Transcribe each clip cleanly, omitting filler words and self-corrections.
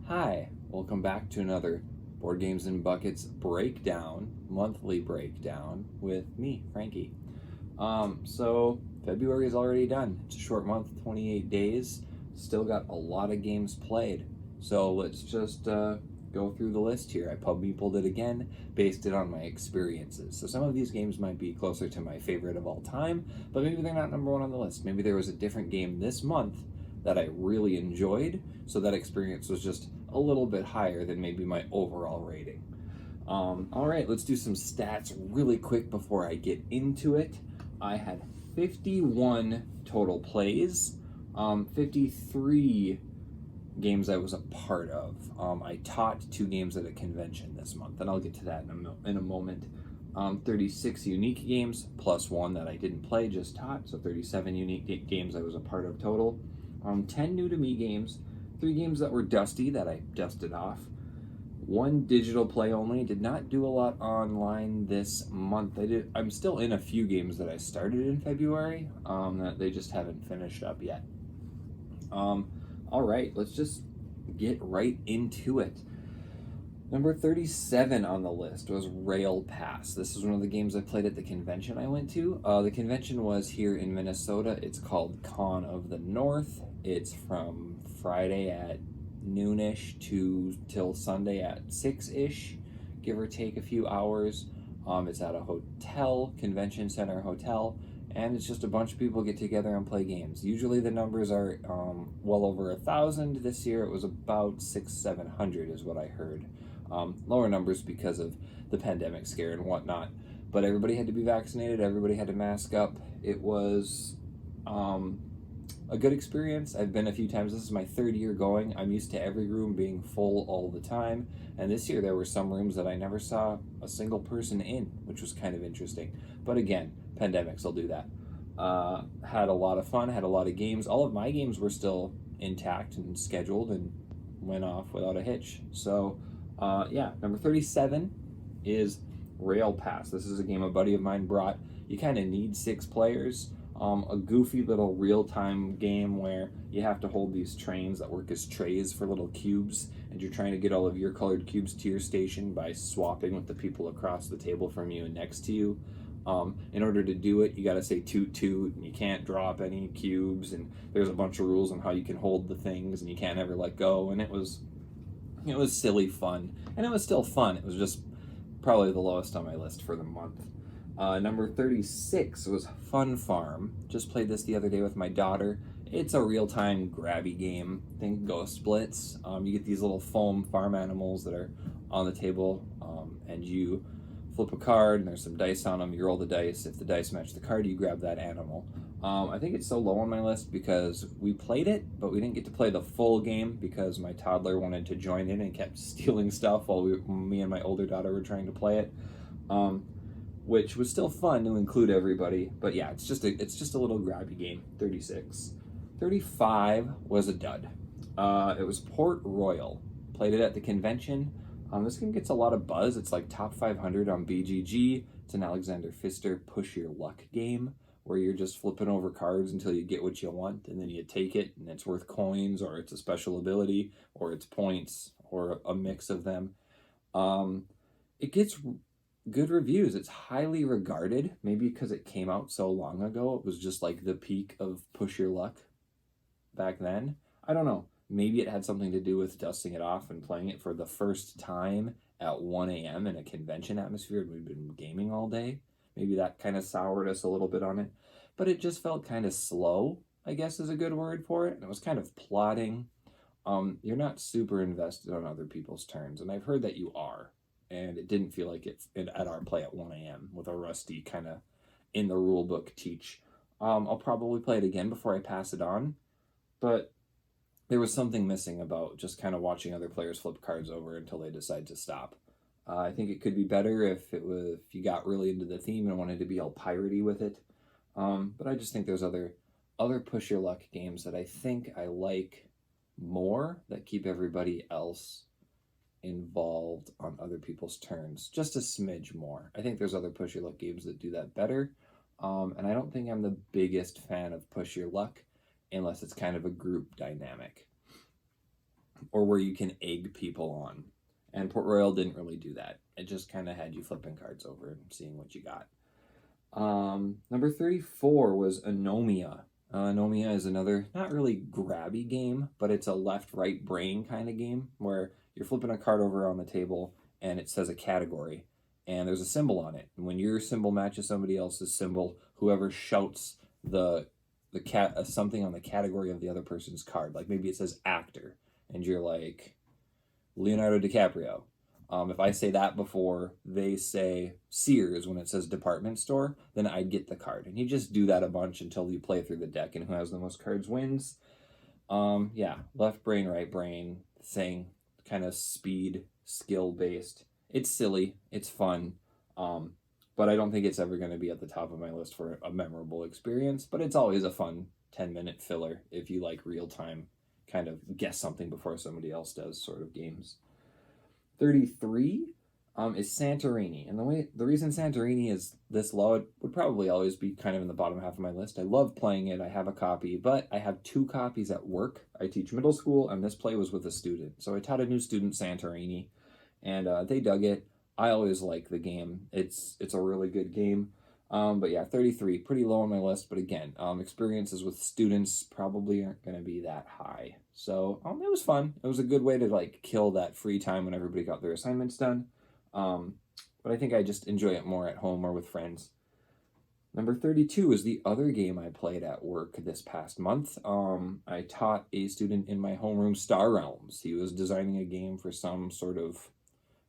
Hi, welcome back to another Board Games and Buckets monthly breakdown with me, Frankie. So February is already done. It's a short month, 28 days. Still got a lot of games played. So let's just go through the list here. I pulled it again, based it on my experiences. So some of these games might be closer to my favorite of all time, but maybe they're not number one on the list. Maybe there was a different game this month that I really enjoyed, so that experience was just a little bit higher than maybe my overall rating. All right, let's do some stats really quick before I get into it. I had 51 total plays, 53 games I was a part of. I taught 2 games at a convention this month, and I'll get to that in a moment. 36 unique games plus 1 that I didn't play, just taught, so 37 unique games I was a part of total. 10 new to me games, 3 games that were dusty that I dusted off, 1 digital play only. Did not do a lot online this month. I'm still in a few games that I started in February that they just haven't finished up yet. All right, let's just get right into it. Number 37 on the list was Rail Pass. This is one of the games I played at the convention I went to. The convention was here in Minnesota. It's called Con of the North. It's from Friday at noonish till Sunday at 6-ish, give or take a few hours. It's at a hotel, convention center hotel, and it's just a bunch of people get together and play games. Usually the numbers are well over 1,000. This year it was about 600-700 is what I heard. Lower numbers because of the pandemic scare and whatnot, but everybody had to be vaccinated, everybody had to mask up. It was a good experience. I've been a few times. This is my 3rd year going. I'm used to every room being full all the time, and this year there were some rooms that I never saw a single person in, which was kind of interesting. But again, pandemics will do that. Had a lot of fun, had a lot of games. All of my games were still intact and scheduled and went off without a hitch. So yeah, number 37 is Rail Pass. This is a game a buddy of mine brought. You kind of need 6 players. A goofy little real-time game where you have to hold these trains that work as trays for little cubes, and you're trying to get all of your colored cubes to your station by swapping with the people across the table from you and next to you. In order to do it, you got to say toot toot, and you can't drop any cubes, and there's a bunch of rules on how you can hold the things, and you can't ever let go, and it was silly fun, and it was still fun. It was just probably the lowest on my list for the month. Number 36 was Fun Farm. Just played this the other day with my daughter. It's a real-time grabby game. Think Ghost Blitz. You get these little foam farm animals that are on the table, and you flip a card, and there's some dice on them. You roll the dice. If the dice match the card, you grab that animal. I think it's so low on my list because we played it, but we didn't get to play the full game because my toddler wanted to join in and kept stealing stuff while me and my older daughter were trying to play it. Which was still fun to include everybody, but yeah, it's just a little grabby game. 36. 35 was a dud. It was Port Royal. Played it at the convention. This game gets a lot of buzz. It's like top 500 on BGG. It's an Alexander Pfister push your luck game where you're just flipping over cards until you get what you want, and then you take it, and it's worth coins, or it's a special ability, or it's points, or a mix of them. It gets good reviews. It's highly regarded, maybe because it came out so long ago. It was just like the peak of push your luck back then. I don't know. Maybe it had something to do with dusting it off and playing it for the first time at 1 a.m. in a convention atmosphere, and we'd been gaming all day. Maybe that kind of soured us a little bit on it. But it just felt kind of slow, I guess is a good word for it. And it was kind of plodding. You're not super invested on other people's turns, and I've heard that you are. And it didn't feel like it at our play at 1 a.m. with a rusty kind of in the rule book teach. I'll probably play it again before I pass it on, but there was something missing about just kind of watching other players flip cards over until they decide to stop. I think it could be better if you got really into the theme and wanted to be all piratey with it. But I just think there's other push your luck games that I think I like more that keep everybody else involved on other people's turns just a smidge more. I think there's other push your luck games that do that better, and I don't think I'm the biggest fan of push your luck unless it's kind of a group dynamic. or where you can egg people on. And Port Royal didn't really do that. It just kind of had you flipping cards over and seeing what you got. Number 34 was Anomia. Anomia is another, not really grabby game, but it's a left-right brain kind of game where you're flipping a card over on the table and it says a category and there's a symbol on it. And when your symbol matches somebody else's symbol, whoever shouts the something on the category of the other person's card, like maybe it says actor, and you're like Leonardo DiCaprio. If I say that before they say Sears when it says department store, then I'd get the card. And you just do that a bunch until you play through the deck, and who has the most cards wins. Yeah, left brain, right brain thing, kind of speed, skill based. It's silly, it's fun, but I don't think it's ever going to be at the top of my list for a memorable experience. But it's always a fun 10-minute filler if you like real time, kind of guess something before somebody else does sort of games. 33 is Santorini. And the reason Santorini is this low, it would probably always be kind of in the bottom half of my list. I love playing it. I have a copy, but I have 2 copies at work. I teach middle school, and this play was with a student. So I taught a new student Santorini, and they dug it. I always like the game. It's a really good game. But yeah, 33, pretty low on my list. But again, experiences with students probably aren't going to be that high. So it was fun. It was a good way to like kill that free time when everybody got their assignments done. But I think I just enjoy it more at home or with friends. Number 32 is the other game I played at work this past month. I taught a student in my homeroom Star Realms. He was designing a game for some sort of,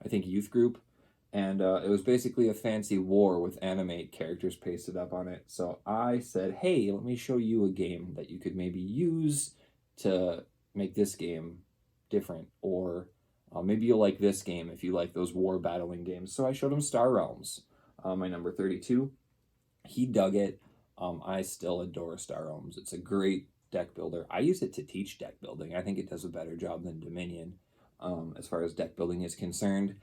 I think, youth group. And it was basically a fancy war with animate characters pasted up on it. So I said, hey, let me show you a game that you could maybe use to make this game different. Or maybe you'll like this game if you like those war battling games. So I showed him Star Realms, my number 32. He dug it. I still adore Star Realms. It's a great deck builder. I use it to teach deck building. I think it does a better job than Dominion as far as deck building is concerned.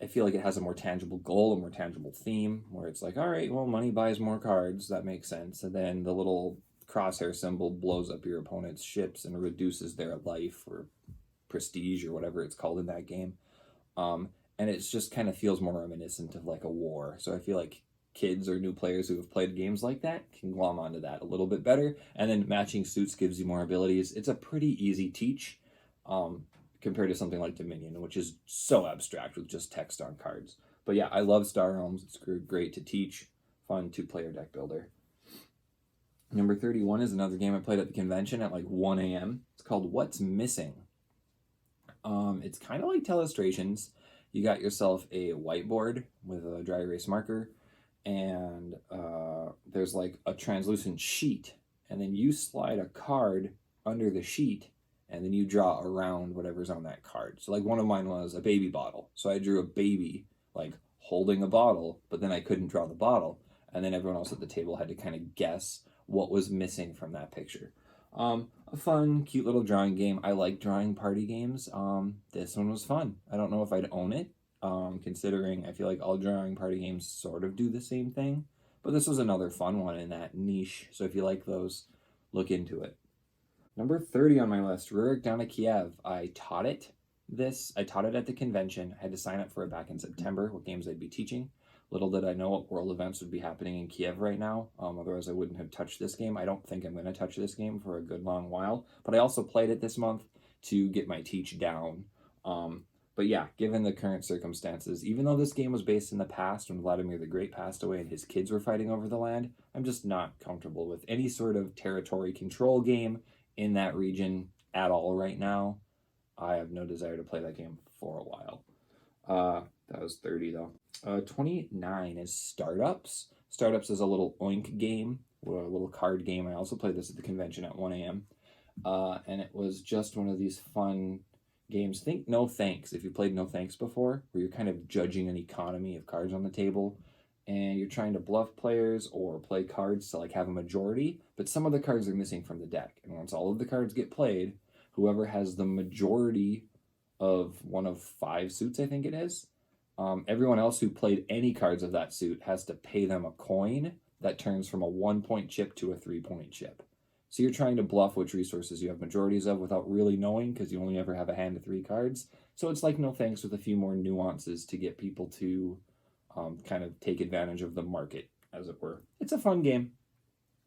I feel like it has a more tangible goal, a more tangible theme, where it's like, all right, well, money buys more cards. That makes sense. And then the little crosshair symbol blows up your opponent's ships and reduces their life or prestige or whatever it's called in that game. And it just kind of feels more reminiscent of like a war. So I feel like kids or new players who have played games like that can glom onto that a little bit better. And then matching suits gives you more abilities. It's a pretty easy teach. Compared to something like Dominion, which is so abstract with just text on cards. But yeah, I love Star Realms. It's great to teach. Fun 2-player deck builder. Number 31 is another game I played at the convention at like 1 a.m. It's called What's Missing. It's kind of like Telestrations. You got yourself a whiteboard with a dry erase marker, and there's like a translucent sheet, and then you slide a card under the sheet, and then you draw around whatever's on that card. So like one of mine was a baby bottle. So I drew a baby like holding a bottle, but then I couldn't draw the bottle. And then everyone else at the table had to kind of guess what was missing from that picture. A fun, cute little drawing game. I like drawing party games. This one was fun. I don't know if I'd own it, considering I feel like all drawing party games sort of do the same thing. But this was another fun one in that niche. So if you like those, look into it. Number 30 on my list, Rurik Down to Kiev. I taught it at the convention. I had to sign up for it back in September, what games I'd be teaching. Little did I know what world events would be happening in Kiev right now. Otherwise, I wouldn't have touched this game. I don't think I'm going to touch this game for a good long while. But I also played it this month to get my teach down. But yeah, given the current circumstances, even though this game was based in the past when Vladimir the Great passed away and his kids were fighting over the land, I'm just not comfortable with any sort of territory control game in that region at all right now. I have no desire to play that game for a while. That was 30 though. 29 is Startups. Startups is a little oink game, a little card game. I also played this at the convention at 1 a.m. And it was just one of these fun games. Think No Thanks, if you played No Thanks before, where you're kind of judging an economy of cards on the table, and you're trying to bluff players or play cards to like have a majority, but some of the cards are missing from the deck. And once all of the cards get played, whoever has the majority of one of 5 suits, I think it is, everyone else who played any cards of that suit has to pay them a coin that turns from a 1-point chip to a 3-point chip. So you're trying to bluff which resources you have majorities of without really knowing, because you only ever have a hand of 3 cards. So it's like No Thanks with a few more nuances to get people to kind of take advantage of the market, as it were. It's a fun game.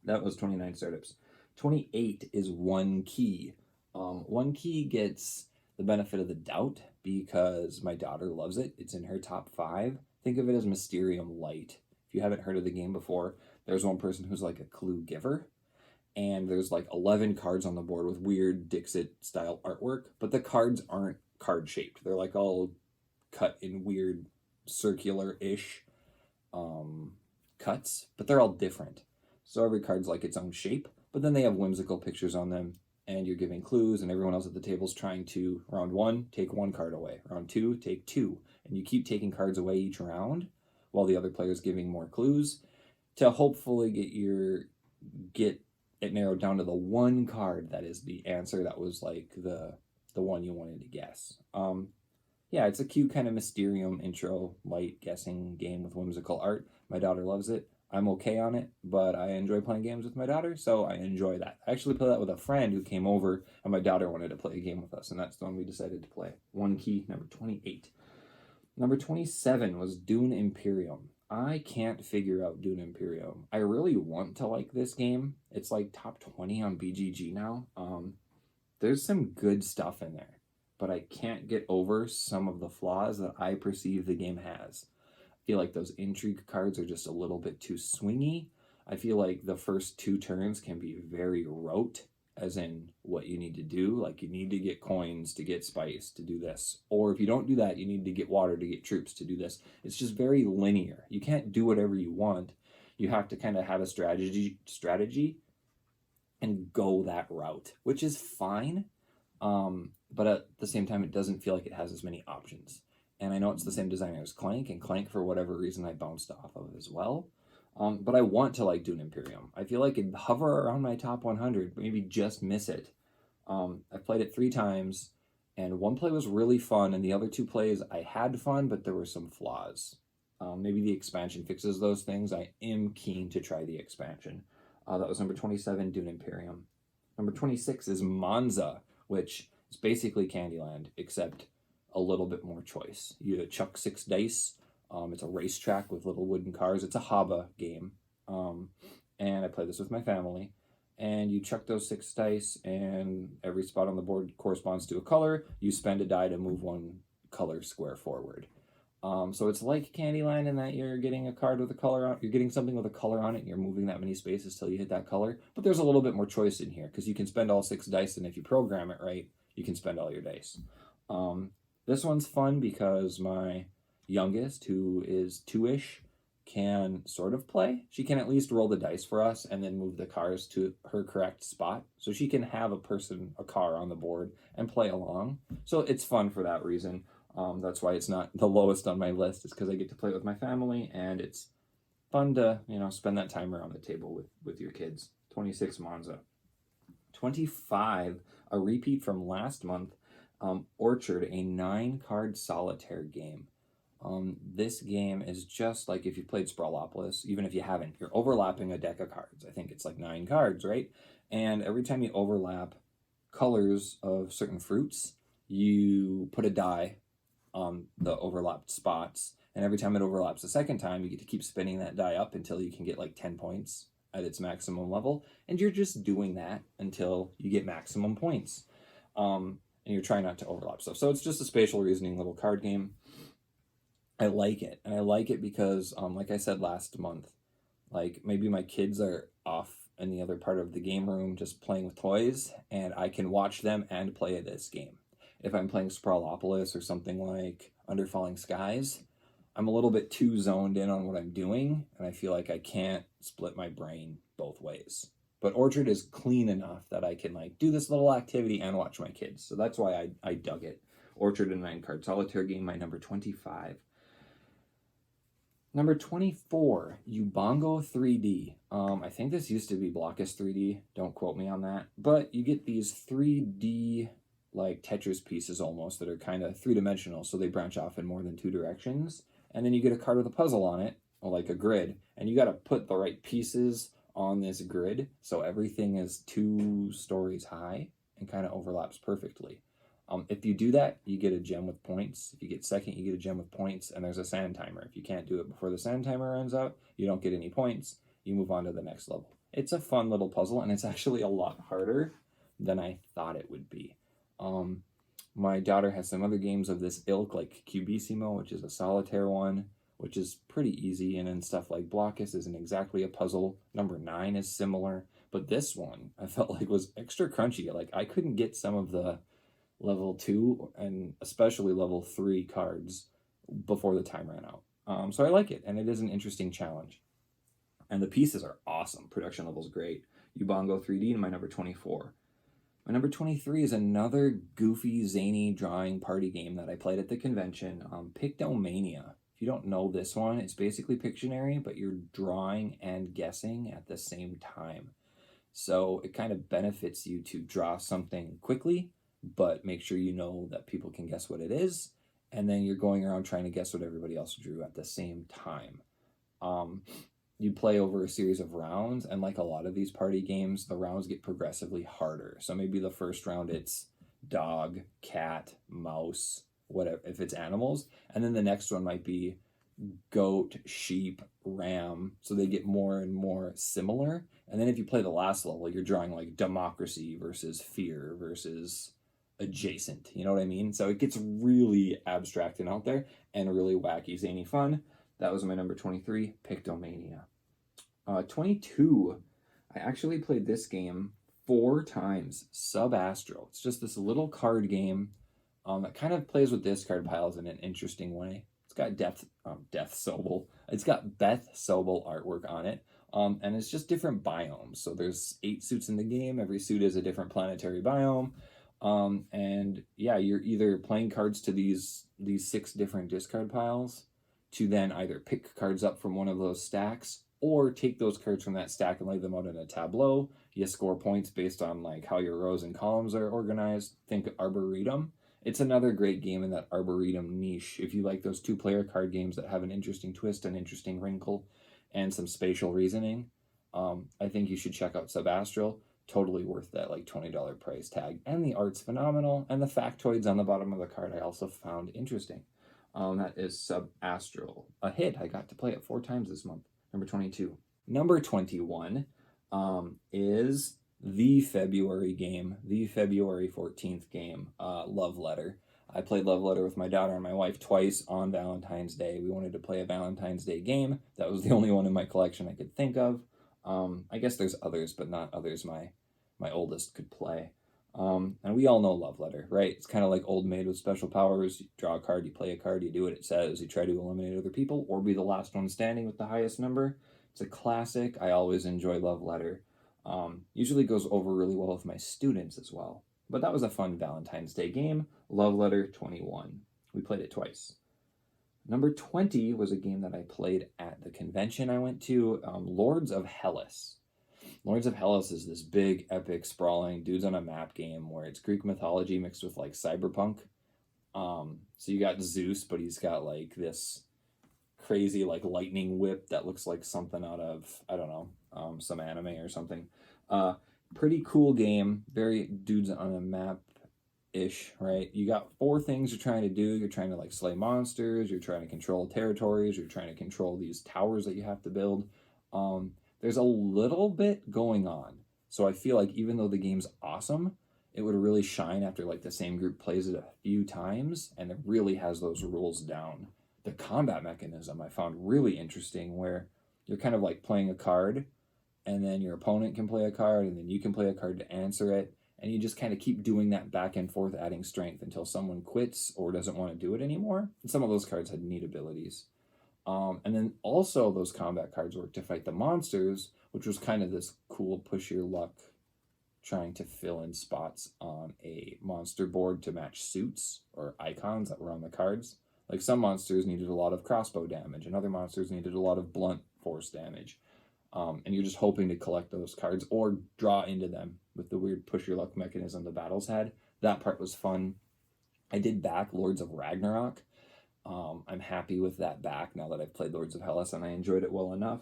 That was 29 startups. 28 is One Key. One Key gets the benefit of the doubt because my daughter loves it. It's in her top 5. Think of it as Mysterium Light. If you haven't heard of the game before, there's one person who's like a clue giver, and there's like 11 cards on the board with weird Dixit style artwork, but the cards aren't card shaped. They're like all cut in weird circular-ish cuts, but they're all different. So every card's like its own shape, but then they have whimsical pictures on them, and you're giving clues, and everyone else at the table's trying to, round 1, take 1 card away. Round 2, take 2. And you keep taking cards away each round while the other player's giving more clues to hopefully get it narrowed down to the 1 card that is the answer that was like the one you wanted to guess. Yeah, it's a cute kind of Mysterium intro, light guessing game with whimsical art. My daughter loves it. I'm okay on it, but I enjoy playing games with my daughter, so I enjoy that. I actually played that with a friend who came over, and my daughter wanted to play a game with us, and that's the one we decided to play. One Key, number 28. Number 27 was Dune Imperium. I can't figure out Dune Imperium. I really want to like this game. It's like top 20 on BGG now. There's some good stuff in there, but I can't get over some of the flaws that I perceive the game has. I feel like those intrigue cards are just a little bit too swingy. I feel like the first 2 turns can be very rote, as in what you need to do. Like, you need to get coins to get spice to do this. Or if you don't do that, you need to get water to get troops to do this. It's just very linear. You can't do whatever you want. You have to kind of have a strategy and go that route, which is fine. But at the same time, it doesn't feel like it has as many options. And I know it's the same designer as Clank, and Clank, for whatever reason, I bounced off of as well. But I want to like Dune Imperium. I feel like it'd hover around my top 100, maybe just miss it. I've played it 3 times, and 1 play was really fun, and the other 2 plays I had fun, but there were some flaws. Maybe the expansion fixes those things. I am keen to try the expansion. That was number 27, Dune Imperium. Number 26 is Monza, which is basically Candyland, except a little bit more choice. You chuck 6 dice. It's a racetrack with little wooden cars. It's a Haba game. And I play this with my family. And you chuck those 6 dice, and every spot on the board corresponds to a color. You spend a die to move 1 color square forward. So it's like Candyland in that you're getting a card with a color on it. You're getting something with a color on it, and you're moving that many spaces till you hit that color. But there's a little bit more choice in here, because you can spend all 6 dice, and if you program it right, you can spend all your dice. This one's fun because my youngest, who is 2-ish, can sort of play. She can at least roll the dice for us and then move the cars to her correct spot. So she can have a car on the board and play along. So it's fun for that reason. That's why it's not the lowest on my list, is because I get to play it with my family, and it's fun to, spend that time around the table with your kids. 26, Monza. 25, a repeat from last month, Orchard, a 9-card solitaire game. This game is just like if you played Sprawlopolis. Even if you haven't, you're overlapping a deck of cards. I think it's like 9 cards, right? And every time you overlap colors of certain fruits, you put a die on the overlapped spots. And every time it overlaps a second time, you get to keep spinning that die up until you can get like 10 points at its maximum level. And you're just doing that until you get maximum points. And you're trying not to overlap stuff. So it's just a spatial reasoning little card game. I like it. And I like it because, like I said last month, like maybe my kids are off in the other part of the game room just playing with toys, and I can watch them and play this game. If I'm playing Sprawlopolis or something like Under Falling Skies, I'm a little bit too zoned in on what I'm doing, and I feel like I can't split my brain both ways. But Orchard is clean enough that I can like do this little activity and watch my kids. So that's why I dug it. Orchard, a 9-card solitaire game, my number 25. Number 24, Ubongo 3D. I think this used to be Blockus 3D. Don't quote me on that. But you get these 3D like Tetris pieces almost that are kind of 3-dimensional, so they branch off in more than 2 directions. And then you get a card with a puzzle on it, or like a grid, and you got to put the right pieces on this grid, so everything is 2 stories high and kind of overlaps perfectly. If you do that, you get a gem with points. If you get second, you get a gem with points, and there's a sand timer. If you can't do it before the sand timer runs out, you don't get any points. You move on to the next level. It's a fun little puzzle, and it's actually a lot harder than I thought it would be. My daughter has some other games of this ilk, like Cubissimo, which is a solitaire one, which is pretty easy, and then stuff like Blockus isn't exactly a puzzle. Number 9 is similar, but this one I felt like was extra crunchy. Like I couldn't get some of the level 2 and especially level 3 cards before the time ran out. So I like it, and it is an interesting challenge. And the pieces are awesome. Production level is great. Ubongo 3D, my number 24. My number 23 is another goofy, zany drawing party game that I played at the convention, Pictomania. If you don't know this one, it's basically Pictionary, but you're drawing and guessing at the same time. So it kind of benefits you to draw something quickly, but make sure you know that people can guess what it is, and then you're going around trying to guess what everybody else drew at the same time. You play over a series of rounds, and like a lot of these party games, the rounds get progressively harder. So maybe the first round it's dog, cat, mouse, whatever, if it's animals, and then the next one might be goat, sheep, ram, so they get more and more similar. And then if you play the last level, you're drawing like democracy versus fear versus adjacent, you know what I mean? So it gets really abstract and out there, and really wacky, zany fun. That was my number 23, Pictomania. 22, I actually played this game 4 times, Sub-Astro. It's just this little card game that kind of plays with discard piles in an interesting way. It's got Death Sobel. It's got Beth Sobel artwork on it, and it's just different biomes. So there's 8 suits in the game. Every suit is a different planetary biome. And yeah, you're either playing cards to these 6 different discard piles to then either pick cards up from one of those stacks or take those cards from that stack and lay them out in a tableau. You score points based on like how your rows and columns are organized. Think Arboretum. It's another great game in that Arboretum niche. If you like those 2-player card games that have an interesting twist, an interesting wrinkle, and some spatial reasoning, I think you should check out Sub-Astro. Totally worth that like $20 price tag. And the art's phenomenal, and the factoids on the bottom of the card I also found interesting. That is Sub-Astro. A hit. I got to play it 4 times this month. Number 22. Number 21 is the February game, the February 14th game, Love Letter. I played Love Letter with my daughter and my wife twice on Valentine's Day. We wanted to play a Valentine's Day game. That was the only one in my collection I could think of. I guess there's others, but not others my oldest could play. And we all know Love Letter, right? It's kind of like Old Maid with special powers. You draw a card, you play a card, you do what it says, you try to eliminate other people or be the last one standing with the highest number. It's a classic. I always enjoy Love Letter. Usually goes over really well with my students as well. But that was a fun Valentine's Day game. Love Letter 21. We played it twice. Number 20 was a game that I played at the convention I went to, Lords of Hellas. Lords of Hellas is this big, epic, sprawling dudes on a map game where it's Greek mythology mixed with like cyberpunk. So you got Zeus, but he's got like this crazy like lightning whip that looks like something out of, I don't know, some anime or something. Pretty cool game. Very dudes on a map-ish, right? You got 4 things you're trying to do. You're trying to like slay monsters. You're trying to control territories. You're trying to control these towers that you have to build. There's a little bit going on. So I feel like even though the game's awesome, it would really shine after like the same group plays it a few times and it really has those rules down. The combat mechanism I found really interesting, where you're kind of like playing a card and then your opponent can play a card and then you can play a card to answer it. And you just kind of keep doing that back and forth, adding strength until someone quits or doesn't want to do it anymore. And some of those cards had neat abilities. And then also those combat cards work to fight the monsters, which was kind of this cool push your luck, trying to fill in spots on a monster board to match suits or icons that were on the cards. Like some monsters needed a lot of crossbow damage and other monsters needed a lot of blunt force damage. And you're just hoping to collect those cards or draw into them with the weird push your luck mechanism the battles had. That part was fun. I did back Lords of Ragnarok. I'm happy with that back now that I've played Lords of Hellas, and I enjoyed it well enough.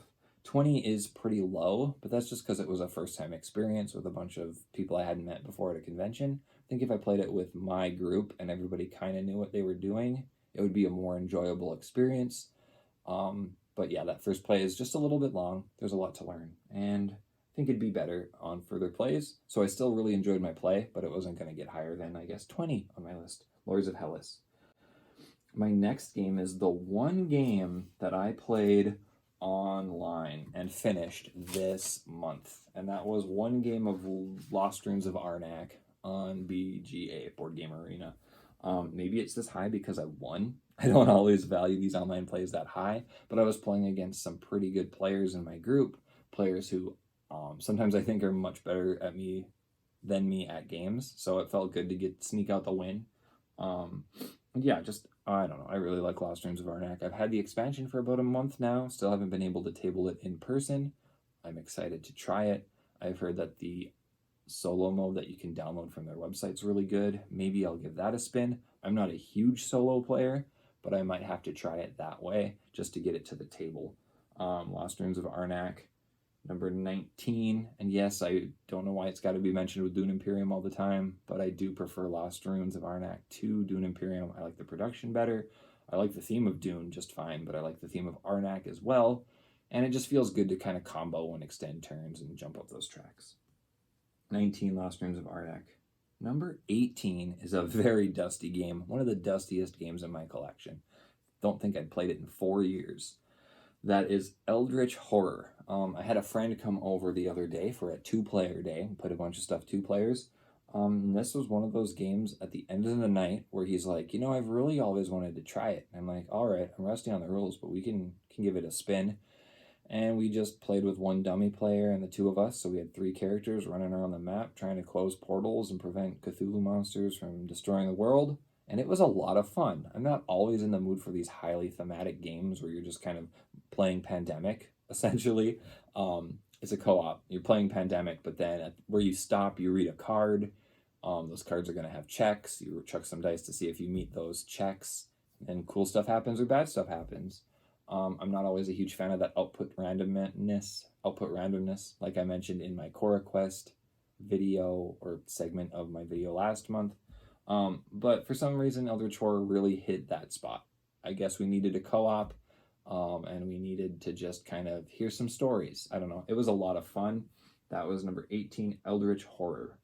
20 is pretty low, but that's just because it was a first-time experience with a bunch of people I hadn't met before at a convention. I think if I played it with my group and everybody kind of knew what they were doing, it would be a more enjoyable experience. But yeah, that first play is just a little bit long. There's a lot to learn, and I think it'd be better on further plays. So I still really enjoyed my play, but it wasn't going to get higher than, I guess, 20 on my list. Lords of Hellas. My next game is the one game that I played online and finished this month, and that was one game of Lost Ruins of Arnak on BGA, Board Game Arena. Maybe it's this high because I won. I don't always value these online plays that high, but I was playing against some pretty good players in my group, players who sometimes I think are much better than me at games, so it felt good to sneak out the win. Yeah, just, I don't know, I really like Lost Ruins of Arnak. I've had the expansion for about a month now, still haven't been able to table it in person. I'm excited to try it. I've heard that the solo mode that you can download from their website's really good. Maybe I'll give that a spin. I'm not a huge solo player, but I might have to try it that way just to get it to the table. Lost Ruins of Arnak, number 19. And yes, I don't know why it's got to be mentioned with Dune Imperium all the time, but I do prefer Lost Ruins of Arnak to Dune Imperium. I like the production better. I like the theme of Dune just fine, but I like the theme of Arnak as well. And it just feels good to kind of combo and extend turns and jump up those tracks. 19, Lost Ruins of Arnak. Number 18 is a very dusty game, one of the dustiest games in my collection. Don't think I'd played it in 4 years. That is Eldritch Horror. I had a friend come over the other day for a 2-player day and put a bunch of stuff 2 players. And this was one of those games at the end of the night where he's like, you know, I've really always wanted to try it. And I'm like, all right, I'm rusty on the rules, but we can give it a spin. And we just played with one dummy player and the 2 of us, so we had 3 characters running around the map trying to close portals and prevent Cthulhu monsters from destroying the world, and it was a lot of fun. I'm not always in the mood for these highly thematic games where you're just kind of playing Pandemic, essentially. It's a co-op. You're playing Pandemic, but then where you stop, you read a card. Those cards are going to have checks. You chuck some dice to see if you meet those checks, and cool stuff happens or bad stuff happens. I'm not always a huge fan of that output randomness, like I mentioned in my Cora Quest video or segment of my video last month. But for some reason, Eldritch Horror really hit that spot. I guess we needed a co-op, and we needed to just kind of hear some stories. I don't know. It was a lot of fun. That was number 18, Eldritch Horror.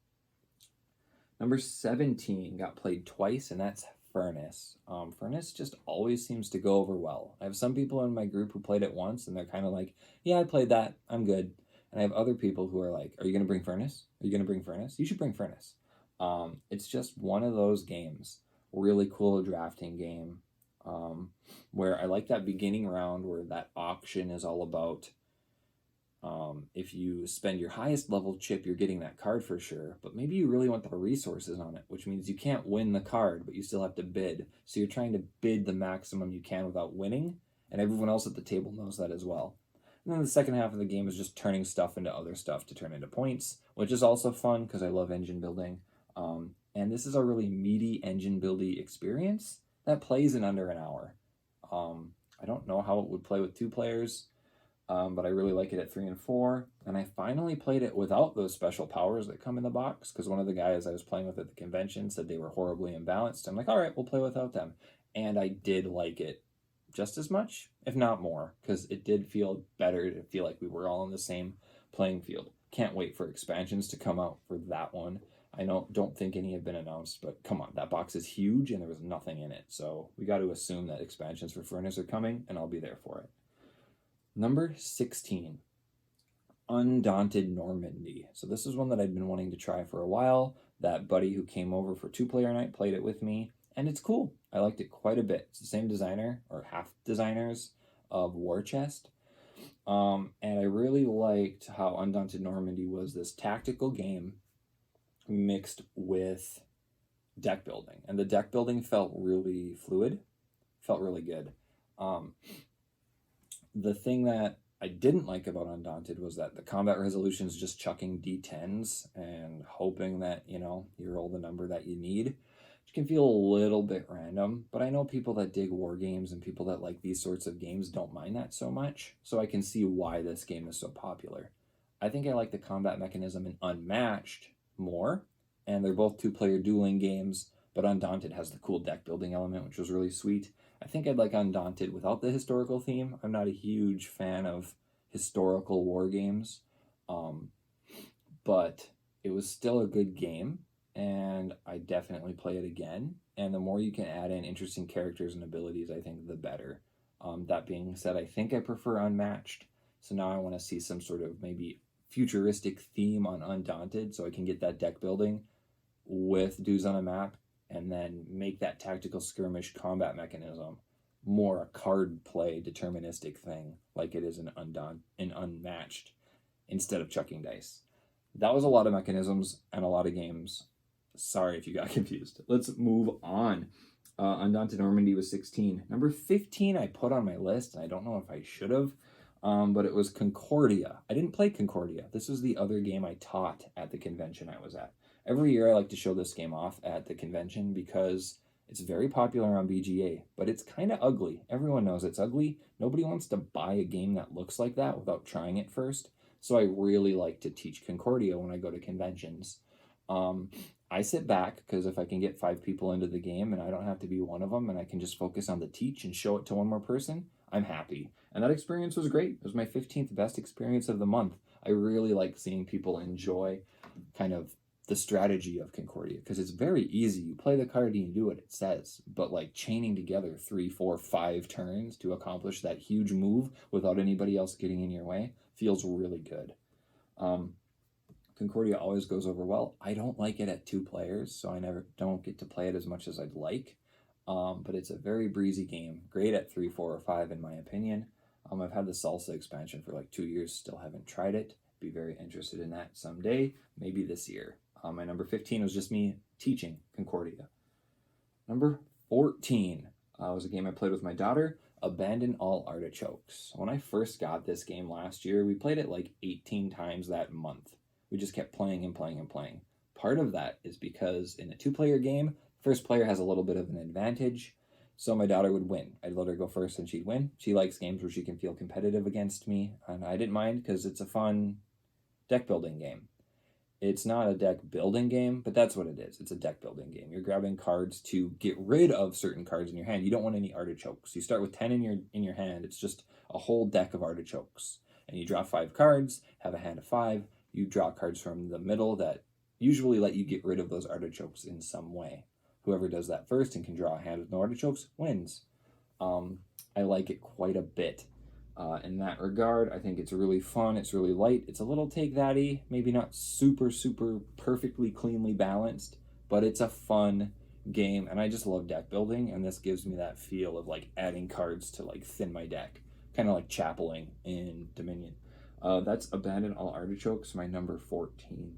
Number 17 got played twice, and that's Furnace. Furnace just always seems to go over well. I have some people in my group who played it once, and they're kind of like, yeah, I played that. I'm good. And I have other people who are like, are you going to bring Furnace? Are you going to bring Furnace? You should bring Furnace. It's just one of those games. Really cool drafting game. Where I like that beginning round where that auction is all about if you spend your highest level chip, you're getting that card for sure, but maybe you really want the resources on it, which means you can't win the card, but you still have to bid. So you're trying to bid the maximum you can without winning, and everyone else at the table knows that as well. And then the second half of the game is just turning stuff into other stuff to turn into points, which is also fun because I love engine building. And this is a really meaty engine building experience that plays in under an hour. I don't know how it would play with 2 players. But I really like it at 3 and 4. And I finally played it without those special powers that come in the box, because one of the guys I was playing with at the convention said they were horribly imbalanced. I'm like, all right, we'll play without them. And I did like it just as much, if not more, because it did feel better to feel like we were all on the same playing field. Can't wait for expansions to come out for that one. I don't think any have been announced, but come on, that box is huge and there was nothing in it. So we got to assume that expansions for Furnace are coming, and I'll be there for it. Number 16, Undaunted Normandy. So this is one that I'd been wanting to try for a while. That buddy who came over for 2-player night played it with me, and it's cool. I liked it quite a bit. It's the same designer, or half designers, of War Chest. And I really liked how Undaunted Normandy was this tactical game mixed with deck building. And the deck building felt really fluid, felt really good. The thing that I didn't like about Undaunted was that the combat resolution is just chucking D10s and hoping that, you roll the number that you need. which can feel a little bit random, but I know people that dig war games and people that like these sorts of games don't mind that so much, so I can see why this game is so popular. I think I like the combat mechanism in Unmatched more, and they're both two-player dueling games, but Undaunted has the cool deck building element, which was really sweet. I think I'd like Undaunted without the historical theme. I'm not a huge fan of historical war games, but it was still a good game, and I definitely play it again. And the more you can add in interesting characters and abilities, I think the better. That being said, I think I prefer Unmatched, so now I want to see some sort of maybe futuristic theme on Undaunted so I can get that deck building with dudes on a map and then make that tactical skirmish combat mechanism more a card play deterministic thing like it is in Unmatched instead of chucking dice. That was a lot of mechanisms and a lot of games. Sorry if you got confused. Let's move on. Undaunted Normandy was 16. Number 15 I put on my list, and I don't know if I should have, but it was Concordia. I didn't play Concordia. This was the other game I taught at the convention I was at. Every year I like to show this game off at the convention because it's very popular on BGA, but it's kind of ugly. Everyone knows it's ugly. Nobody wants to buy a game that looks like that without trying it first. So I really like to teach Concordia when I go to conventions. I sit back because if I can get 5 people into the game and I don't have to be one of them and I can just focus on the teach and show it to one more person, I'm happy. And that experience was great. It was my 15th best experience of the month. I really like seeing people enjoy kind of the strategy of Concordia because it's very easy. You play the card and you do what it says, but like chaining together 3, 4, 5 turns to accomplish that huge move without anybody else getting in your way feels really good. Concordia always goes over well. I don't like it at 2 players, so I never don't get to play it as much as I'd like. But it's a very breezy game. Great at 3, 4, or 5 in my opinion. I've had the Salsa expansion for like 2 years, still haven't tried it. Be very interested in that someday, maybe this year. My number 15 was just me teaching Concordia. Number 14 was a game I played with my daughter, Abandon All Artichokes. When I first got this game last year, we played it like 18 times that month. We just kept playing and playing and playing. Part of that is because in a 2-player game, first player has a little bit of an advantage, so my daughter would win. I'd let her go first and she'd win. She likes games where she can feel competitive against me, and I didn't mind because it's a fun deck building game. It's not a deck building game, but that's what it is. It's a deck building game. You're grabbing cards to get rid of certain cards in your hand. You don't want any artichokes. You start with 10 in your hand. It's just a whole deck of artichokes. And you draw 5 cards, have a hand of 5. You draw cards from the middle that usually let you get rid of those artichokes in some way. Whoever does that first and can draw a hand with no artichokes wins. I like it quite a bit. In that regard, I think it's really fun. It's really light. It's a little take-that-y, maybe not super, super perfectly cleanly balanced, but it's a fun game, and I just love deck building, and this gives me that feel of like adding cards to like thin my deck, kind of like chappeling in Dominion. That's Abandon All Artichokes, my number 14.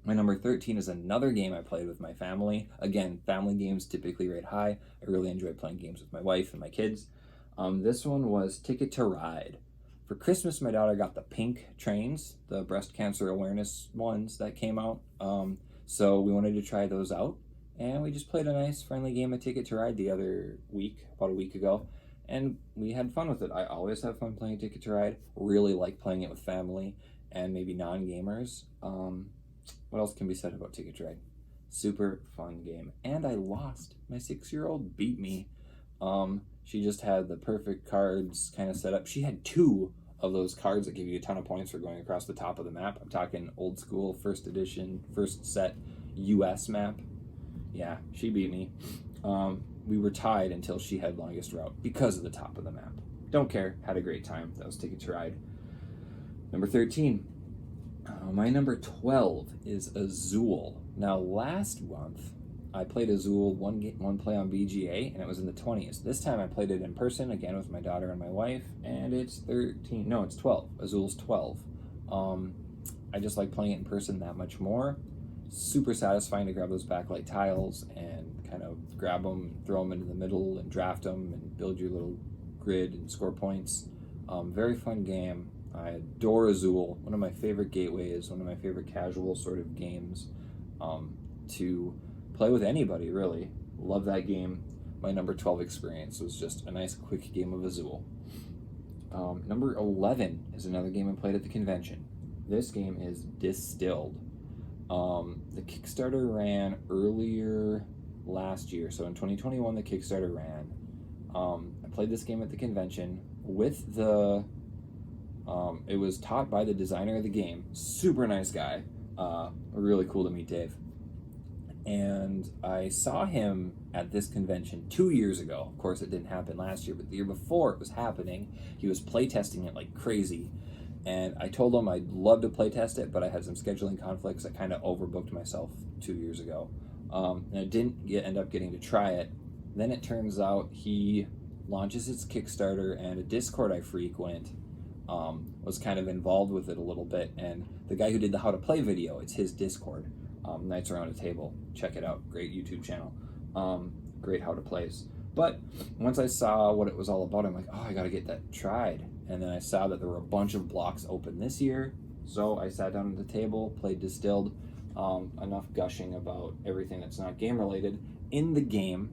My number 13 is another game I played with my family. Again, family games typically rate high. I really enjoy playing games with my wife and my kids. This one was Ticket to Ride. For Christmas, my daughter got the pink trains, the breast cancer awareness ones that came out. So we wanted to try those out. And we just played a nice, friendly game of Ticket to Ride the other week, about a week ago. And we had fun with it. I always have fun playing Ticket to Ride. Really like playing it with family and maybe non-gamers. What else can be said about Ticket to Ride? Super fun game. And I lost. My 6-year-old beat me. She just had the perfect cards kind of set up. She had 2 of those cards that give you a ton of points for going across the top of the map. I'm talking old school, first edition, first set US map. Yeah, she beat me. We were tied until she had longest route because of the top of the map. Don't care. Had a great time. That was Ticket to Ride. Number 13. My number 12 is Azul. Now, last month, I played Azul one play on BGA, and it was in the 20s. This time I played it in person, again with my daughter and my wife, and it's 13. No, it's 12. Azul's 12. I just like playing it in person that much more. Super satisfying to grab those backlight tiles and kind of grab them, throw them into the middle, and draft them, and build your little grid and score points. Very fun game. I adore Azul. One of my favorite gateways, one of my favorite casual sort of games to play with anybody, really. Love that game. My number 12 experience was just a nice, quick game of Azul. Number 11 is another game I played at the convention. This game is Distilled. The Kickstarter ran earlier last year, so in 2021 the Kickstarter ran. I played this game at the convention with the it was taught by the designer of the game. Super nice guy. Really cool to meet Dave. And I saw him at this convention 2 years ago. Of course, it didn't happen last year, but the year before it was happening. He was playtesting it like crazy. And I told him I'd love to playtest it, but I had some scheduling conflicts. I kind of overbooked myself 2 years ago. And I didn't end up getting to try it. Then it turns out he launches its Kickstarter, and a Discord I frequent was kind of involved with it a little bit. And the guy who did the How to Play video, it's his Discord. Nights Around a Table. Check it out. Great YouTube channel. Great How to Plays. But once I saw what it was all about, I'm like, oh, I got to get that tried. And then I saw that there were a bunch of blocks open this year. So I sat down at the table, played Distilled. Enough gushing about everything that's not game related. In the game,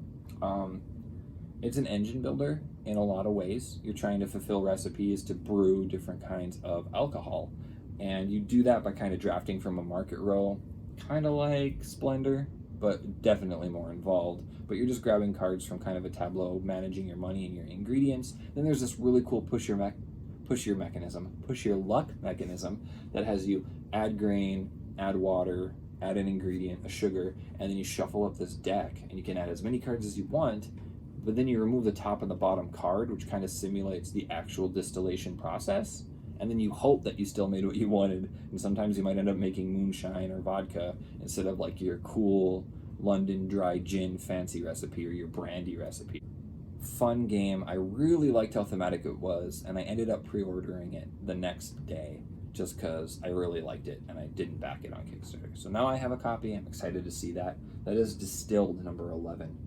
it's an engine builder in a lot of ways. You're trying to fulfill recipes to brew different kinds of alcohol. And you do that by kind of drafting from a market row, kind of like Splendor, but definitely more involved. But you're just grabbing cards from kind of a tableau, managing your money and your ingredients. Then there's this really cool push your luck mechanism that has you add grain, add water, add an ingredient, a sugar, and then you shuffle up this deck, and you can add as many cards as you want, but then you remove the top and the bottom card, which kind of simulates the actual distillation process, and then you hope that you still made what you wanted, and sometimes you might end up making moonshine or vodka instead of like your cool London dry gin fancy recipe or your brandy recipe. Fun game. I really liked how thematic it was, and I ended up pre-ordering it the next day just because I really liked it and I didn't back it on Kickstarter. So now I have a copy. I'm excited to see that. That is Distilled, number 11.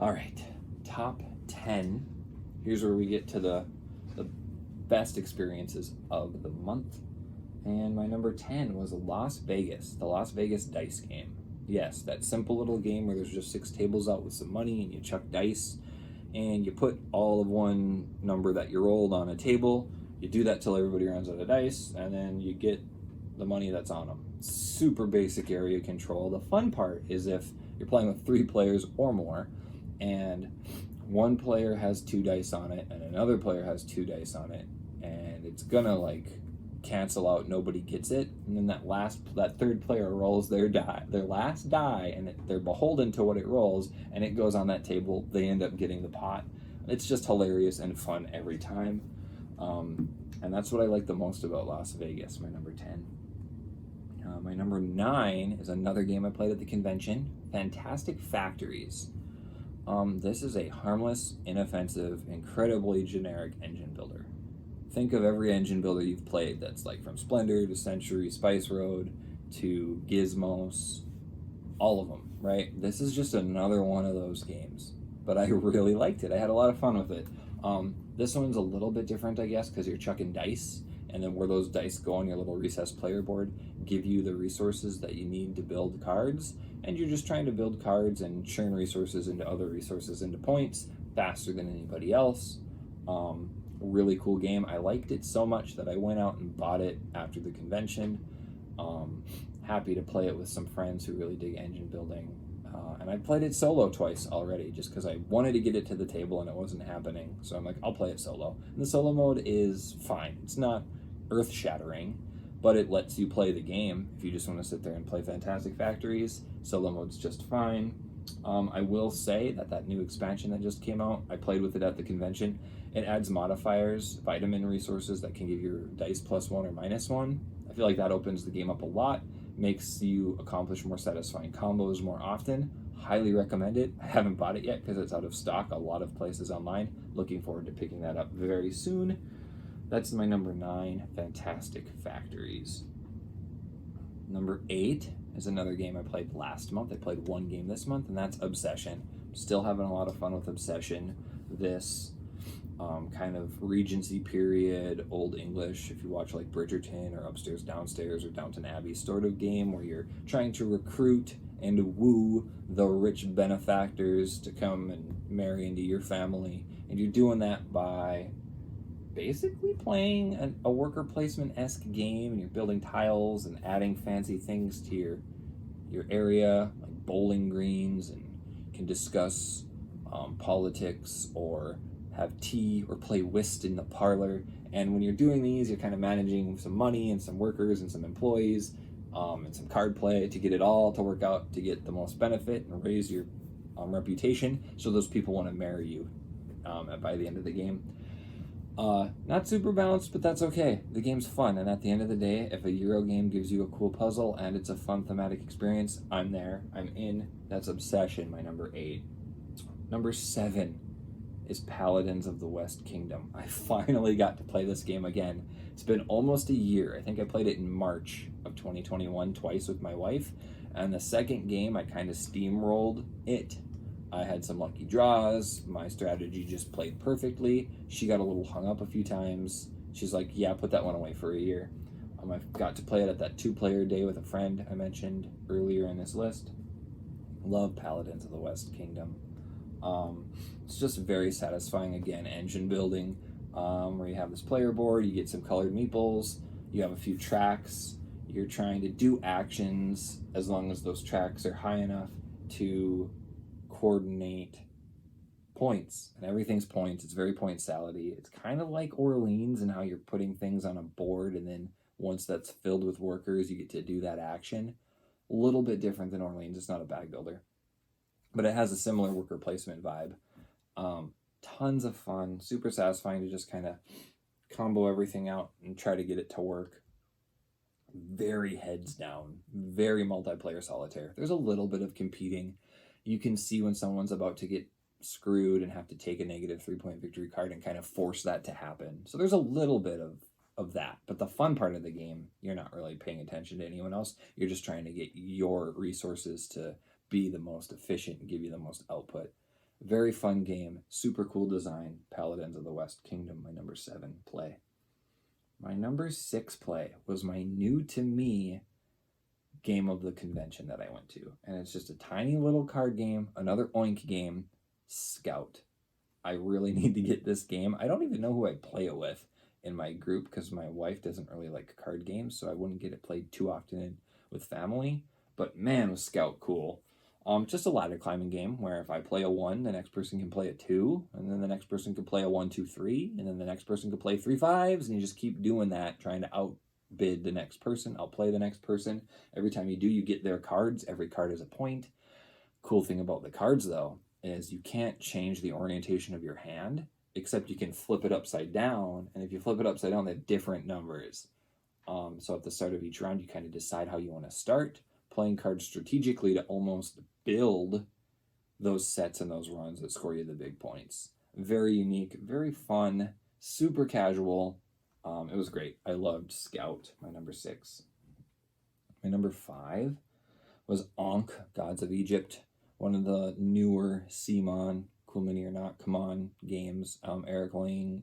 All right, top 10. Here's where we get to the best experiences of the month. And my number 10 was Las Vegas, the Las Vegas dice game. Yes, that simple little game where there's just 6 tables out with some money and you chuck dice and you put all of one number that you rolled on a table. You do that till everybody runs out of dice, and then you get the money that's on them. Super basic area control. The fun part is if you're playing with 3 players or more, and one player has 2 dice on it, and another player has 2 dice on it, and it's gonna like cancel out, nobody gets it, and then that third player rolls their last die, and they're beholden to what it rolls, and it goes on that table. They end up getting the pot. It's just hilarious and fun every time. And that's what I like the most about Las Vegas, my number 10. My number 9 is another game I played at the convention, Fantastic Factories. This is a harmless, inoffensive, incredibly generic engine builder. Think of every engine builder you've played that's like from Splendor to Century, Spice Road to Gizmos, all of them, right? This is just another one of those games, but I really liked it. I had a lot of fun with it. This one's a little bit different, I guess, because you're chucking dice, and then where those dice go on your little recessed player board give you the resources that you need to build cards, and you're just trying to build cards and churn resources into other resources into points faster than anybody else. Really cool game. I liked it so much that I went out and bought it after the convention. Happy to play it with some friends who really dig engine building. And I played it solo twice already just because I wanted to get it to the table and it wasn't happening. So I'm like, I'll play it solo. And the solo mode is fine. It's not earth-shattering, but it lets you play the game. If you just want to sit there and play Fantastic Factories, solo mode's just fine. I will say that new expansion that just came out, I played with it at the convention. It adds modifiers, vitamin resources that can give your dice +1 or -1. I feel like that opens the game up a lot, makes you accomplish more satisfying combos more often. Highly recommend it. I haven't bought it yet because it's out of stock a lot of places online. Looking forward to picking that up very soon. That's my number 9, Fantastic Factories. Number 8 is another game I played last month. I played one game this month, and that's Obsession. Still having a lot of fun with Obsession. This kind of Regency period, Old English, if you watch like Bridgerton or Upstairs, Downstairs or Downton Abbey sort of game where you're trying to recruit and woo the rich benefactors to come and marry into your family. And you're doing that by basically playing a worker placement-esque game, and you're building tiles and adding fancy things to your area, like bowling greens, and can discuss politics or have tea or play whist in the parlor. And when you're doing these, you're kind of managing some money and some workers and some employees and some card play to get it all to work out to get the most benefit and raise your reputation, so those people want to marry you by the end of the game. Not super balanced, but that's okay. The game's fun, and at the end of the day, if a Euro game gives you a cool puzzle and it's a fun thematic experience, I'm there. I'm in. That's Obsession, my number 8. Number 7 is Paladins of the West Kingdom. I finally got to play this game again. It's been almost a year. I think I played it in March of 2021 twice with my wife, and the second game I kind of steamrolled it. I had some lucky draws. My strategy just played perfectly. She got a little hung up a few times. She's like, yeah, put that one away for a year. I got to play it at that 2-player day with a friend I mentioned earlier in this list. Love Paladins of the West Kingdom. It's just very satisfying. Again, engine building, where you have this player board, you get some colored meeples, you have a few tracks, you're trying to do actions as long as those tracks are high enough to coordinate points, and everything's points. It's very point salady. It's kind of like Orleans and how you're putting things on a board, and then once that's filled with workers, you get to do that action. A little bit different than Orleans. It's not a bag builder, but it has a similar worker placement vibe. Tons of fun, super satisfying to just kind of combo everything out and try to get it to work. Very heads down, very multiplayer solitaire. There's a little bit of competing. You can see when someone's about to get screwed and have to take a negative 3-point victory card and kind of force that to happen. So there's a little bit of that. But the fun part of the game, you're not really paying attention to anyone else. You're just trying to get your resources to be the most efficient and give you the most output. Very fun game, super cool design. Paladins of the West Kingdom, my number 7 play. My number 6 play was my new to me game of the convention that I went to. And it's just a tiny little card game, another Oink game, Scout. I really need to get this game. I don't even know who I play it with in my group because my wife doesn't really like card games, so I wouldn't get it played too often with family. But man, was Scout cool. Just a ladder climbing game where if I play a 1, the next person can play a 2, and then the next person can play a 1, 2, 3, and then the next person can play 3 5s, and you just keep doing that, trying to outbid the next person, outplay the next person. Every time you do, you get their cards. Every card is a point. Cool thing about the cards, though, is you can't change the orientation of your hand, except you can flip it upside down, and if you flip it upside down, they have different numbers. So at the start of each round, you kind of decide how you want to start, playing cards strategically to almost build those sets and those runs that score you the big points. Very unique, very fun, super casual. It was great. I loved Scout, my number 6. My number 5 was Ankh, Gods of Egypt, one of the newer CMON, Cool Mini or Not, Come On games. Eric Lang's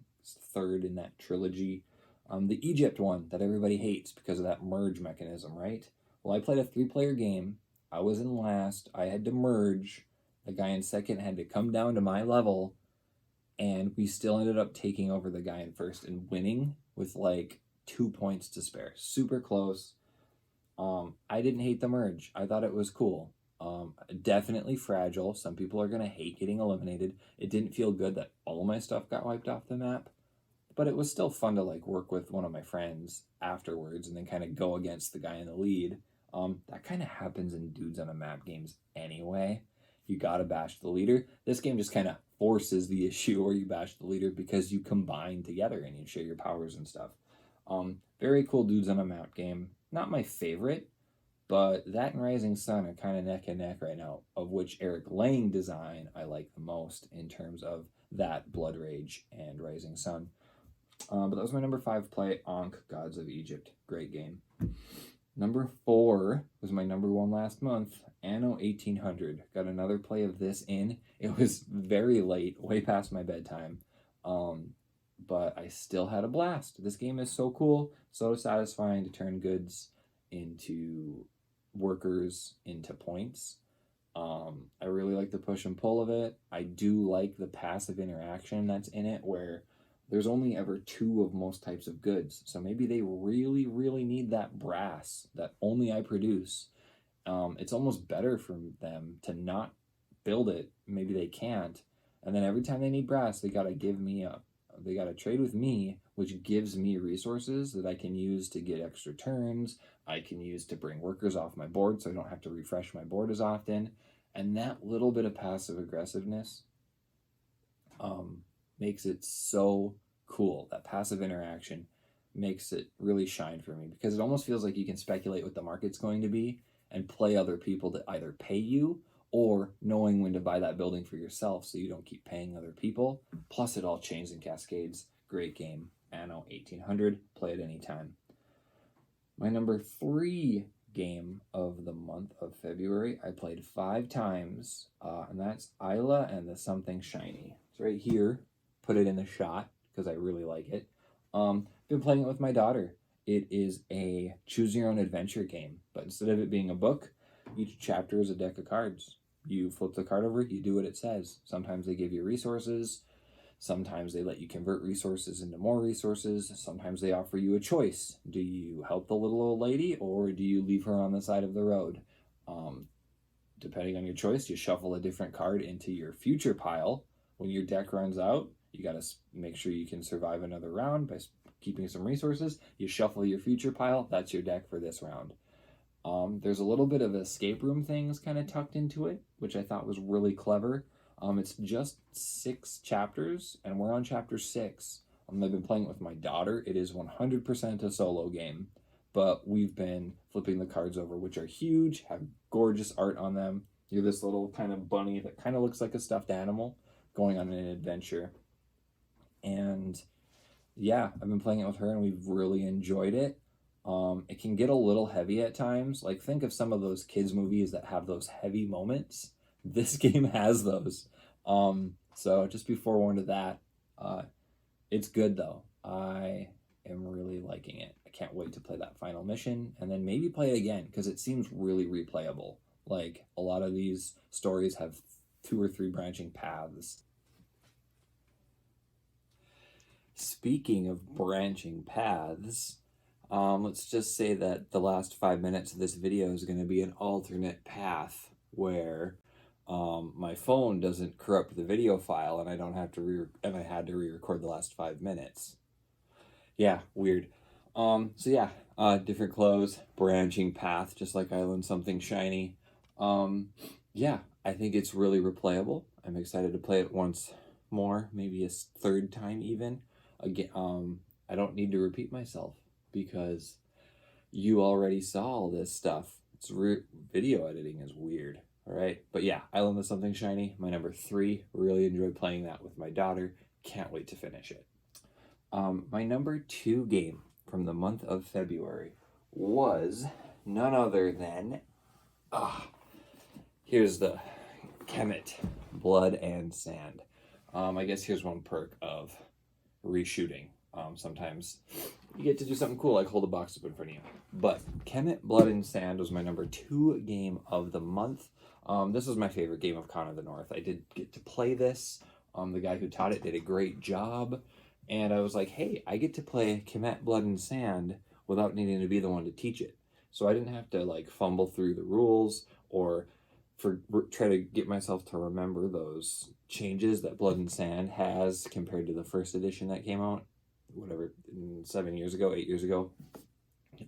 third in that trilogy. The Egypt one that everybody hates because of that merge mechanism, right? Well, I played a 3-player game. I was in last. I had to merge. The guy in second had to come down to my level, and we still ended up taking over the guy in first and winning with like 2 points to spare. Super close. I didn't hate the merge. I thought it was cool. Definitely fragile. Some people are going to hate getting eliminated. It didn't feel good that all my stuff got wiped off the map, but it was still fun to like work with one of my friends afterwards and then kind of go against the guy in the lead. That kind of happens in Dudes on a Map games anyway. You gotta bash the leader. This game just kind of forces the issue where you bash the leader because you combine together and you share your powers and stuff. Very cool Dudes on a Map game. Not my favorite, but that and Rising Sun are kind of neck and neck right now, of which Eric Lang design I like the most in terms of that Blood Rage and Rising Sun. But that was my number 5 play, Ankh, Gods of Egypt. Great game. Number 4 was my number 1 last month, Anno 1800. Got another play of this in. It was very late, way past my bedtime. But I still had a blast. This game is so cool, so satisfying to turn goods into workers into points. I really like the push and pull of it. I do like the passive interaction that's in it, where there's only ever 2 of most types of goods. So maybe they really, really need that brass that only I produce. It's almost better for them to not build it. Maybe they can't. And then every time they need brass, they got to trade with me, which gives me resources that I can use to get extra turns. I can use to bring workers off my board so I don't have to refresh my board as often. And that little bit of passive aggressiveness makes it so cool. That passive interaction makes it really shine for me, because it almost feels like you can speculate what the market's going to be and play other people to either pay you or knowing when to buy that building for yourself so you don't keep paying other people. Plus, it all chains and cascades. Great game. Anno 1800. Play it anytime. My number 3 game of the month of February, I played 5 times, and that's Isla and the Something Shiny. It's right here. Put it in the shot because I really like it. Been playing it with my daughter. It is a choose your own adventure game, but instead of it being a book, each chapter is a deck of cards. You flip the card over, you do what it says. Sometimes they give you resources. Sometimes they let you convert resources into more resources. Sometimes they offer you a choice. Do you help the little old lady, or do you leave her on the side of the road? Depending on your choice, you shuffle a different card into your future pile. When your deck runs out, you got to make sure you can survive another round by keeping some resources. You shuffle your future pile. That's your deck for this round. There's a little bit of escape room things kind of tucked into it, which I thought was really clever. It's just 6 chapters, and we're on chapter 6. I've been playing it with my daughter. It is 100% a solo game, but we've been flipping the cards over, which are huge, have gorgeous art on them. You're this little kind of bunny that kind of looks like a stuffed animal going on an adventure. And yeah, I've been playing it with her, and we've really enjoyed it. It can get a little heavy at times. Like, think of some of those kids movies that have those heavy moments. This game has those. So just be forewarned of that. It's good though. I am really liking it. I can't wait to play that final mission and then maybe play it again, because it seems really replayable. Like, a lot of these stories have 2 or 3 branching paths. Speaking of branching paths, let's just say that the last 5 minutes of this video is going to be an alternate path where my phone doesn't corrupt the video file and I don't have to I had to re-record the last 5 minutes. Yeah, weird. So yeah, different clothes, branching path, just like Island Something Shiny. Yeah, I think it's really replayable. I'm excited to play it once more, maybe a 3rd time even. Again, I don't need to repeat myself because you already saw all this stuff. Video editing is weird. All right, but yeah, Island of Something Shiny, my number 3. Really enjoyed playing that with my daughter. Can't wait to finish it. My number 2 game from the month of February was none other than, here's the Kemet Blood and Sand. I guess here's one perk of reshooting. Sometimes you get to do something cool, like hold a box up in front of you. But Kemet Blood and Sand was my number 2 game of the month. This was my favorite game of Con of the North. I did get to play this. The guy who taught it did a great job. And I was like, hey, I get to play Kemet Blood and Sand without needing to be the one to teach it. So I didn't have to like fumble through the rules or try to get myself to remember those changes that Blood and Sand has compared to the first edition that came out, whatever, 7 years ago, 8 years ago.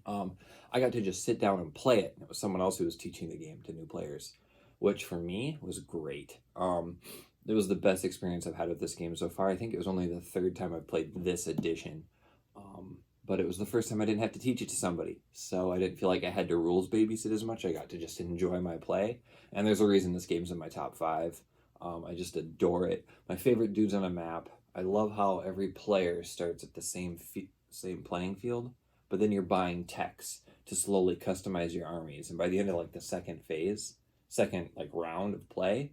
I got to just sit down and play it. It was someone else who was teaching the game to new players, which for me was great. It was the best experience I've had with this game so far. I think it was only the 3rd time I've played this edition. But it was the first time I didn't have to teach it to somebody. So I didn't feel like I had to rules babysit as much. I got to just enjoy my play. And there's a reason this game's in my top 5. I just adore it. My favorite dudes on a map. I love how every player starts at the same playing field, but then you're buying techs to slowly customize your armies. And by the end of like the second round of play,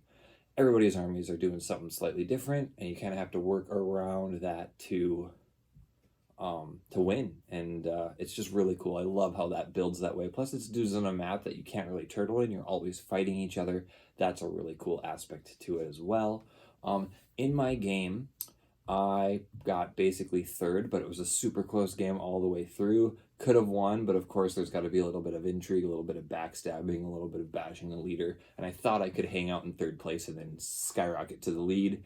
everybody's armies are doing something slightly different, and you kind of have to work around that to to win, and it's just really cool. I love how that builds that way. Plus, it's dudes on a map that you can't really turtle in. You're always fighting each other. That's a really cool aspect to it as well. In my game, I got basically third, but it was a super close game all the way through. Could have won, but of course there's got to be a little bit of intrigue, a little bit of backstabbing, a little bit of bashing the leader. And I thought I could hang out in third place and then skyrocket to the lead.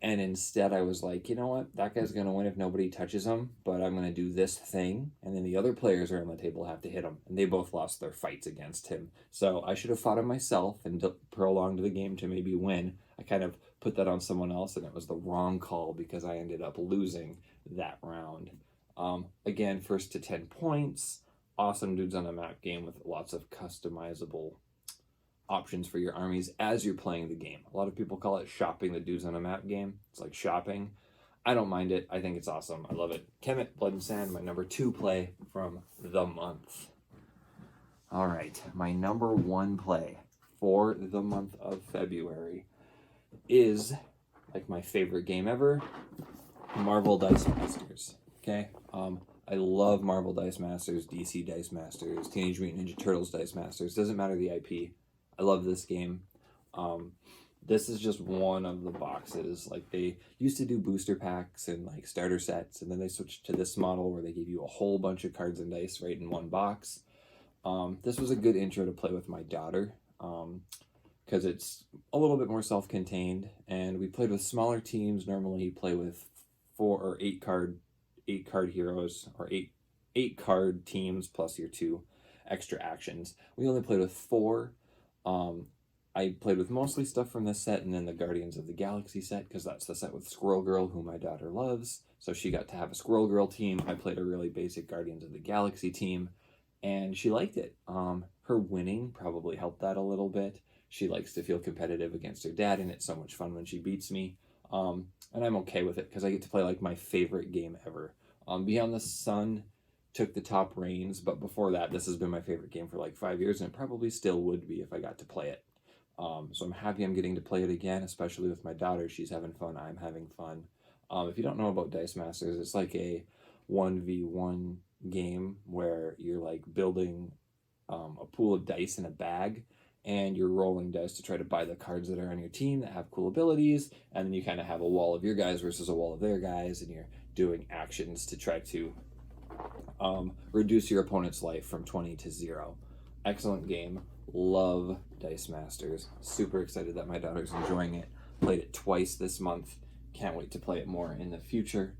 And instead I was like, you know what? That guy's going to win if nobody touches him, but I'm going to do this thing. And then the other players around the table have to hit him. And they both lost their fights against him. So I should have fought him myself and prolonged the game to maybe win. I kind of put that on someone else, and it was the wrong call because I ended up losing that round. Again, first to 10 points. Awesome dudes on a map game with lots of customizable options for your armies as you're playing the game. A lot of people call it shopping the dudes on a map game. It's like shopping. I don't mind it. I think it's awesome. I love it. Kemet, Blood and Sand, my number 2 play from the month. All right, my number 1 play for the month of February is, like, my favorite game ever, Marvel Dice Masters. Okay, I love Marvel Dice Masters, DC Dice Masters, Teenage Mutant Ninja Turtles Dice Masters. Doesn't matter the IP. I love this game. This is just one of the boxes. Like, they used to do booster packs and like starter sets, and then they switched to this model where they give you a whole bunch of cards and dice right in one box. This was a good intro to play with my daughter, because it's a little bit more self-contained, and we played with smaller teams. Normally you play with 4 or 8 card heroes, or eight card teams plus your 2 extra actions. We only played with 4. I played with mostly stuff from this set, and then the Guardians of the Galaxy set, because that's the set with Squirrel Girl, who my daughter loves. So she got to have a Squirrel Girl team. I played a really basic Guardians of the Galaxy team, and she liked it. Her winning probably helped that a little bit. She likes to feel competitive against her dad, and it's so much fun when she beats me. And I'm okay with it, because I get to play like my favorite game ever. Beyond the Sun took the top reins, but before that, this has been my favorite game for like 5 years, and it probably still would be if I got to play it. So I'm happy I'm getting to play it again, especially with my daughter. She's having fun. I'm having fun. If you don't know about Dice Masters, it's like a 1v1 game where you're like building a pool of dice in a bag, and you're rolling dice to try to buy the cards that are on your team that have cool abilities, and then you kind of have a wall of your guys versus a wall of their guys, and you're doing actions to try to reduce your opponent's life from 20 to 0. Excellent game. Love Dice Masters. Super excited that my daughter's enjoying it. Played it twice this month. Can't wait to play it more in the future.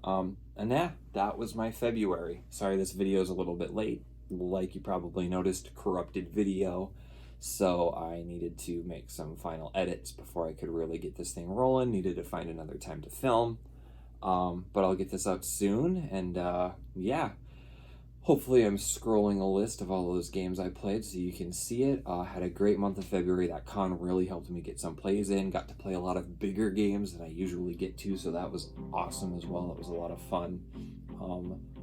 And yeah, that was my February. Sorry this video is a little bit late. Like you probably noticed, corrupted video. So I needed to make some final edits before I could really get this thing rolling. Needed to find another time to film. But I'll get this out soon, and yeah. Hopefully I'm scrolling a list of all those games I played so you can see it. Had a great month of February. That con really helped me get some plays in. Got to play a lot of bigger games than I usually get to, so that was awesome as well. It was a lot of fun.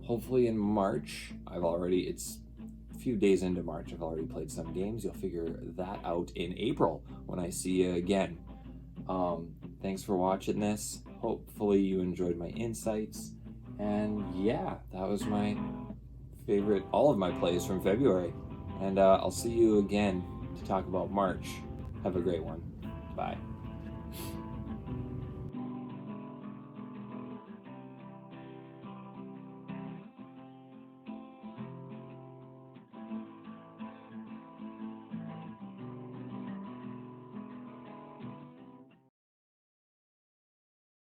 Hopefully in March, it's a few days into March, I've already played some games. You'll figure that out in April when I see you again. Thanks for watching this. Hopefully you enjoyed my insights. And yeah, that was my favorite, all of my plays from February. And I'll see you again to talk about March. Have a great one. Bye.